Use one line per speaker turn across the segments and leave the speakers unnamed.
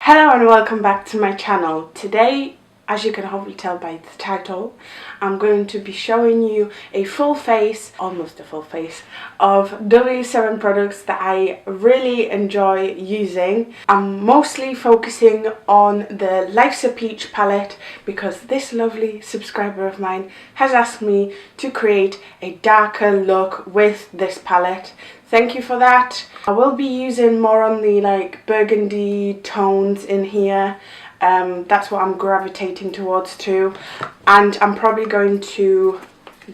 Hello and welcome back to my channel. Today, as you can hopefully tell by the title, I'm going to be showing you a full face, almost a full face, of W7 products that I really enjoy using. I'm mostly focusing on the Life's a Peach palette because this lovely subscriber of mine has asked me to create a darker look with this palette. Thank you for that. I will be using more on the burgundy tones in here. That's what I'm gravitating towards too. And I'm probably going to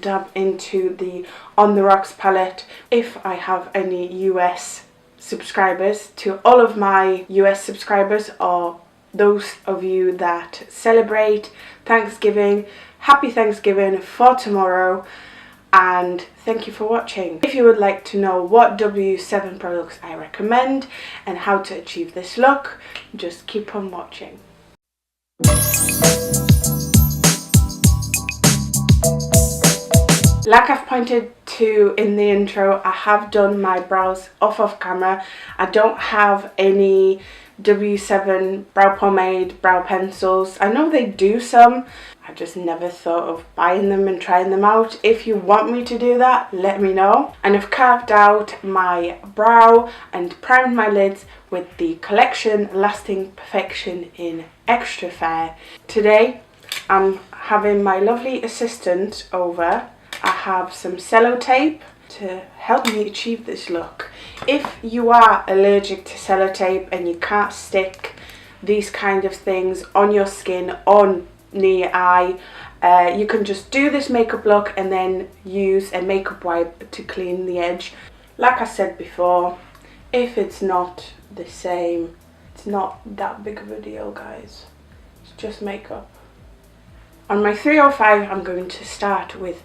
dab into the On The Rocks palette if I have any US subscribers. To all of my US subscribers or those of you that celebrate Thanksgiving, happy Thanksgiving for tomorrow. And thank you for watching. If you would like to know what W7 products I recommend and how to achieve this look, just keep on watching. Like I've pointed to in the intro, I have done my brows off camera. I don't have any W7 brow pomade, brow pencils. I know they do some. I just never thought of buying them and trying them out. If you want me to do that, let me know. And I've carved out my brow and primed my lids with the collection Lasting Perfection in Extra Fair. Today I'm having my lovely assistant over. I have some sellotape to help me achieve this look. If you are allergic to sellotape and you can't stick these kind of things on your skin, on near eye, you can just do this makeup look and then use a makeup wipe to clean the edge. Like I said before, if it's not the same, it's not that big of a deal, guys. It's just makeup. On my 305, I'm going to start with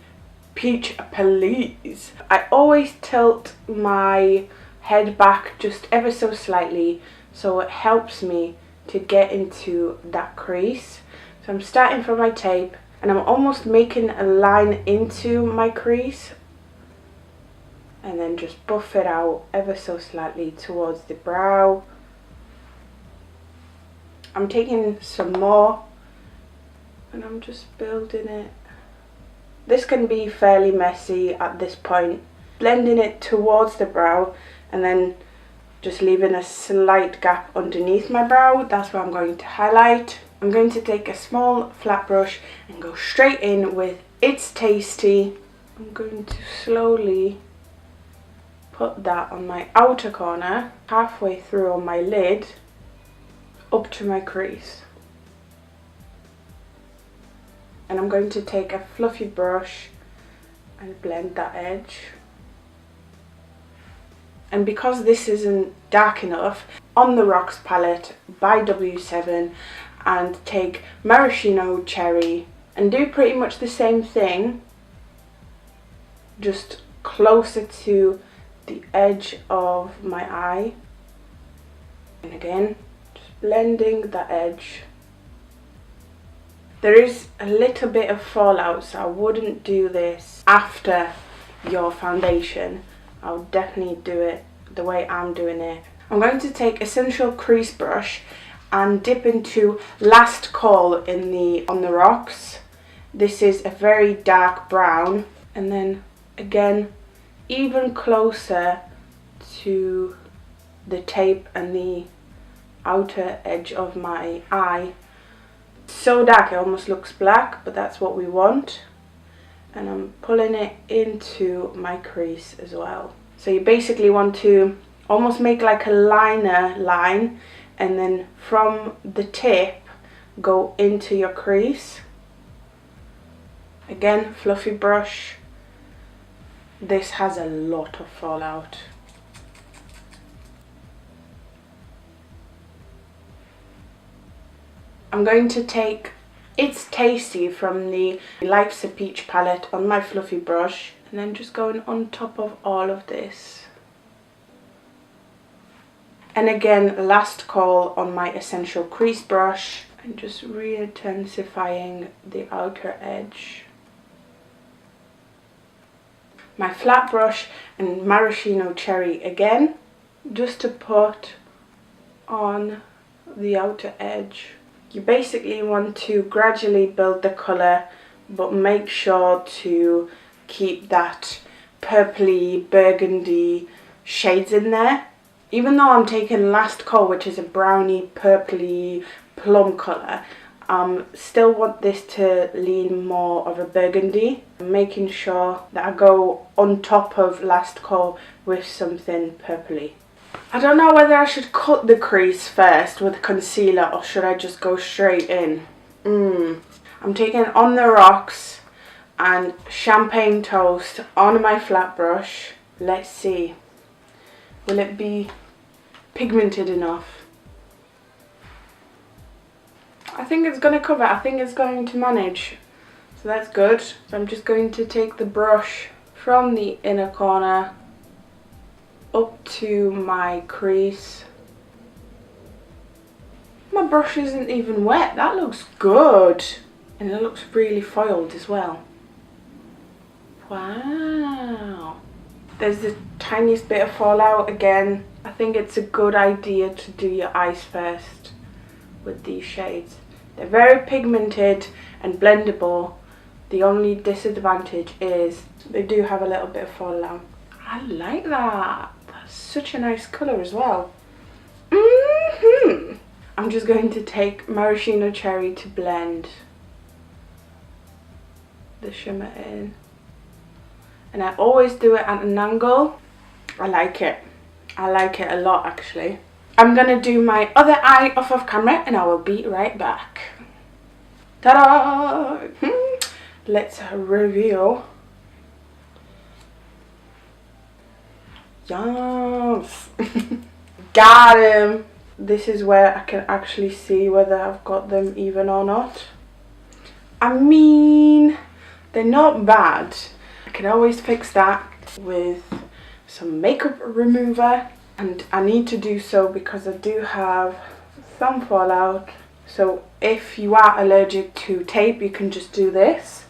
Peach Please. I always tilt my head back just ever so slightly so it helps me to get into that crease. So I'm starting from my tape and I'm almost making a line into my crease and then just buff it out ever so slightly towards the brow. I'm taking some more and I'm just building it. This can be fairly messy at this point. Blending it towards the brow and then just leaving a slight gap underneath my brow. That's where I'm going to highlight. I'm going to take a small flat brush and go straight in with It's Tasty. I'm going to slowly put that on my outer corner, halfway through on my lid, up to my crease. And I'm going to take a fluffy brush and blend that edge. And because this isn't dark enough, On The Rocks palette by W7, and take Maraschino Cherry and do pretty much the same thing, just closer to the edge of my eye. And again, just blending that edge. There is a little bit of fallout, so I wouldn't do this after your foundation. I'll definitely do it the way I'm doing it. I'm going to take Essential Crease Brush and dip into Last Call in the On The Rocks. This is a very dark brown, and then again even closer to the tape and the outer edge of my eye. So dark it almost looks black, but that's what we want. And I'm pulling it into my crease as well. So you basically want to almost make like a liner line and then from the tip go into your crease. Again, fluffy brush. This has a lot of fallout. I'm going to take It's Tasty from the Life's a Peach palette on my fluffy brush and then just going on top of all of this. And again, Last Call on my Essential Crease Brush and just re-intensifying the outer edge. My flat brush and Maraschino Cherry again, just to put on the outer edge. You basically want to gradually build the colour, but make sure to keep that purpley burgundy shades in there. Even though I'm taking Last Call, which is a browny purpley plum colour, still want this to lean more of a burgundy. I'm making sure that I go on top of Last Call with something purpley. I don't know whether I should cut the crease first with concealer or should I just go straight in. I'm taking On the Rocks and Champagne Toast on my flat brush. Let's see. Will it be pigmented enough? I think it's going to cover. I think it's going to manage. So that's good. So I'm just going to take the brush from the inner corner up to my crease. My brush isn't even wet. That looks good. And it looks really foiled as well. Wow. There's the tiniest bit of fallout again. I think it's a good idea to do your eyes first with these shades. They're very pigmented and blendable. The only disadvantage is they do have a little bit of fallout. I like that. That's such a nice colour as well. I'm just going to take Maraschino Cherry to blend the shimmer in. And I always do it at an angle. I like it. I like it a lot actually. I'm going to do my other eye off of camera and I will be right back. Ta-da! Let's reveal. Yes! Got him! This is where I can actually see whether I've got them even or not. I mean, they're not bad. I can always fix that with some makeup remover. And I need to do so because I do have some fallout. So if you are allergic to tape, you can just do this.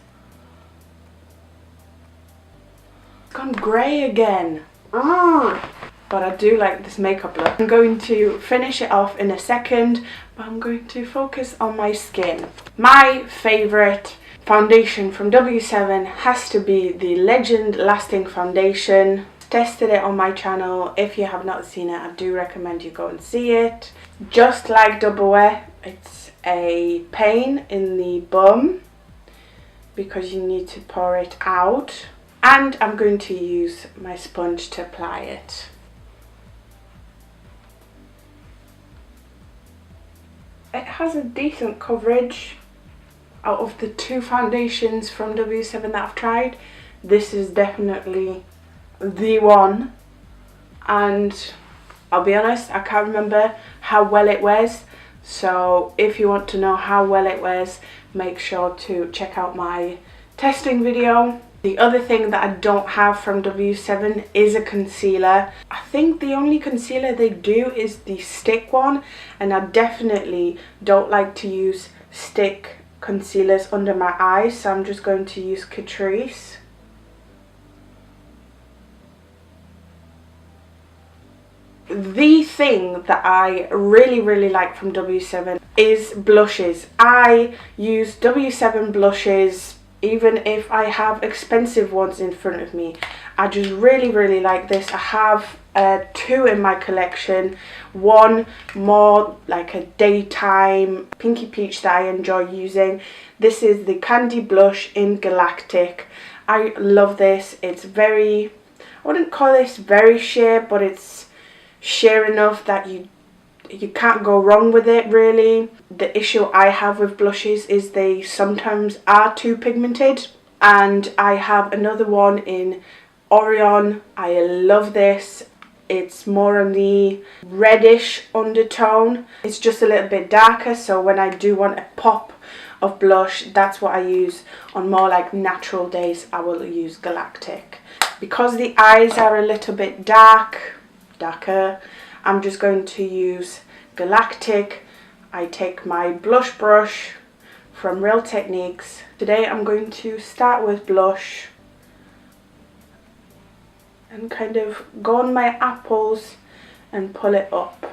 It's gone grey again. But I do like this makeup look. I'm going to finish it off in a second, but I'm going to focus on my skin. My favourite foundation from W7 has to be the Legend Lasting Foundation. Tested it on my channel. If you have not seen it, I do recommend you go and see it. Just like Double Wear, it's a pain in the bum because you need to pour it out. And I'm going to use my sponge to apply it. It has a decent coverage. Out of the two foundations from W7 that I've tried, this is definitely the one. And I'll be honest, I can't remember how well it wears. So if you want to know how well it wears, make sure to check out my testing video. The other thing that I don't have from W7 is a concealer. I think the only concealer they do is the stick one, and I definitely don't like to use stick concealers under my eyes, so I'm just going to use Catrice. The thing that I really like from W7 is blushes. I use W7 blushes even if I have expensive ones in front of me. I just really like this. I have two in my collection. One more like a daytime pinky peach that I enjoy using. This is the Candy Blush in Galactic. I love this. It's very, I wouldn't call this very sheer, but it's sheer enough that you can't go wrong with it really. The issue I have with blushes is they sometimes are too pigmented. And I have another one in Orion. I love this. It's more on the reddish undertone. It's just a little bit darker, so when I do want a pop of blush, that's what I use. On more like natural days, I will use Galactic. Because the eyes are a little bit darker, I'm just going to use Galactic. I take my blush brush from Real Techniques. Today I'm going to start with blush and kind of go on my apples and pull it up.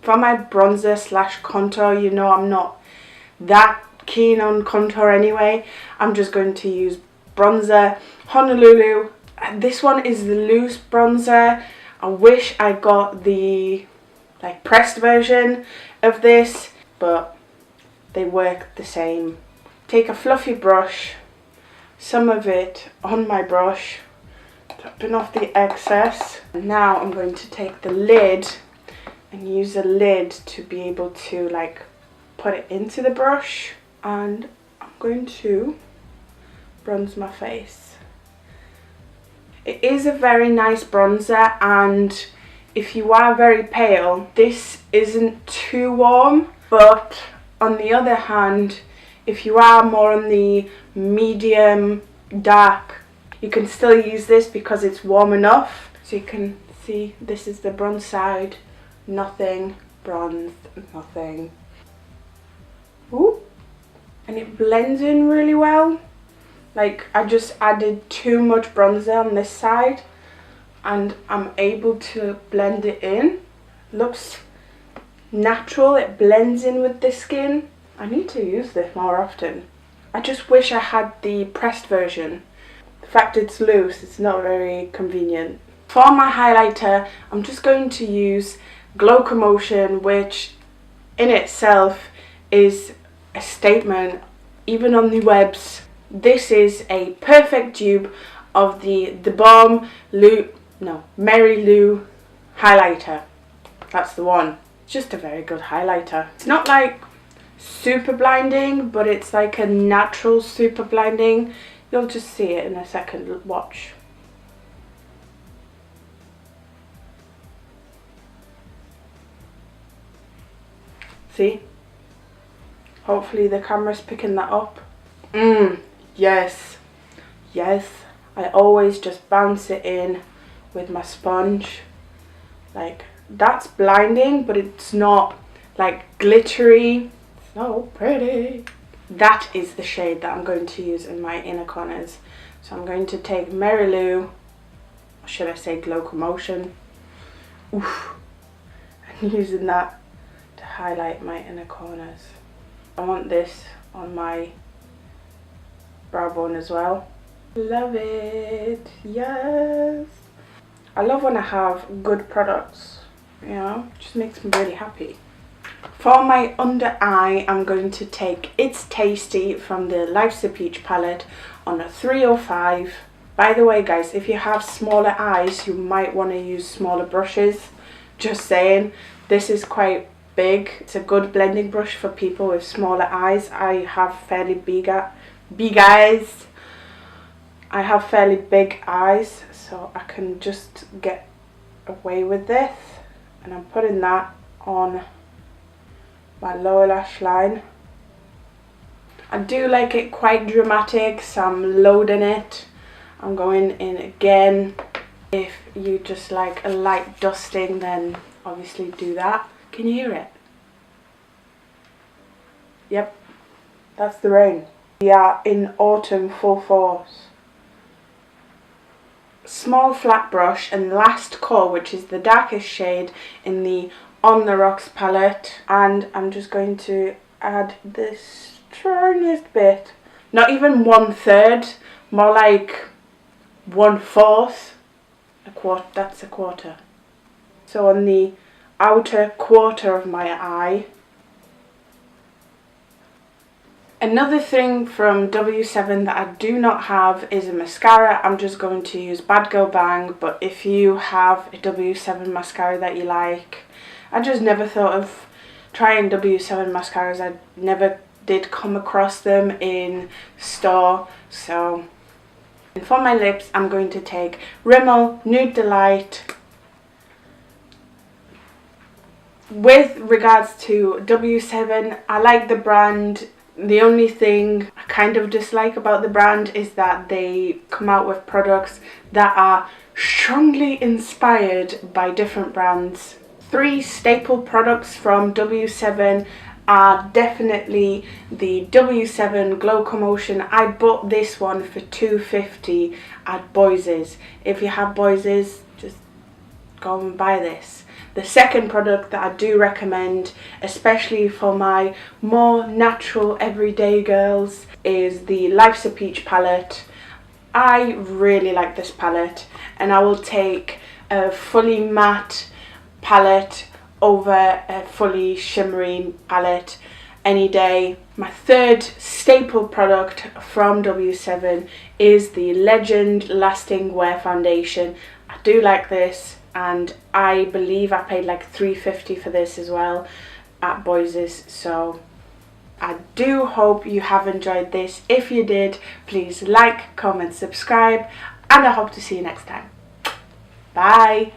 For my bronzer slash contour, you know I'm not that keen on contour anyway. I'm just going to use bronzer, Honolulu. This one is the loose bronzer. I wish I got the like pressed version of this, but they work the same. Take a fluffy brush, some of it on my brush, tapping off the excess. Now I'm going to take the lid and use the lid to be able to like put it into the brush, and I'm going to bronze my face. It is a very nice bronzer, and if you are very pale, this isn't too warm, but on the other hand, if you are more on the medium dark, you can still use this because it's warm enough. So you can see this is the bronze side, nothing bronzed, nothing. Ooh. And it blends in really well. Like, I just added too much bronzer on this side and I'm able to blend it in. Looks natural, it blends in with the skin. I need to use this more often. I just wish I had the pressed version. The fact it's loose, it's not very convenient. For my highlighter, I'm just going to use Glowcomotion, which in itself is a statement, even on the webs. This is a perfect dupe of the Balm Mary Lou highlighter. That's the one. It's just a very good highlighter. It's not like super blinding, but it's like a natural super blinding. You'll just see it in a second. Watch. See? Hopefully the camera's picking that up. Yes. Yes. I always just bounce it in with my sponge. Like, that's blinding, but it's not like glittery. So pretty. That is the shade that I'm going to use in my inner corners. So I'm going to take Mary Lou, or should I say Glowcomotion. Oof. I'm using that to highlight my inner corners. I want this on my brow bone as well. Love it. Yes. I love when I have good products, you know, it just makes me really happy. For my under eye, I'm going to take It's Tasty from the Life's a Peach palette on a 305. By the way guys, if you have smaller eyes, you might want to use smaller brushes. Just saying, this is quite big. It's a good blending brush for people with smaller eyes. I have fairly big eyes. I have fairly big eyes, so I can just get away with this. And I'm putting that on my lower lash line. I do like it quite dramatic, so I'm loading it. I'm going in again. If you just like a light dusting, then obviously do that. Can you hear it? Yep, that's the rain. We are in autumn full force. Small flat brush and last call, which is the darkest shade in the On the Rocks palette, and I'm just going to add this tiniest bit, not even 1/3, more like 1/4, a quarter. That's a quarter. So on the outer quarter of my eye. Another thing from W7 that I do not have is a mascara. I'm just going to use Bad Girl Bang, but if you have a W7 mascara that you like, I just never thought of trying W7 mascaras. I never did come across them in store. So, and for my lips, I'm going to take Rimmel Nude Delight. With regards to W7, I like the brand. The only thing I kind of dislike about the brand is that they come out with products that are strongly inspired by different brands. 3 staple products from W7 are definitely the W7 Glowcomotion. I bought this one for $2.50 at Boyses. If you have Boyses, just go and buy this. The second product that I do recommend, especially for my more natural everyday girls, is the Life's a Peach palette. I really like this palette, and I will take a fully matte palette over a fully shimmery palette any day. My third staple product from W7 is the Legend Lasting Wear Foundation. I do like this, and I believe I paid like $3.50 for this as well at Boys's. So I do hope you have enjoyed this. If you did, please like, comment, subscribe, and I hope to see you next time. Bye.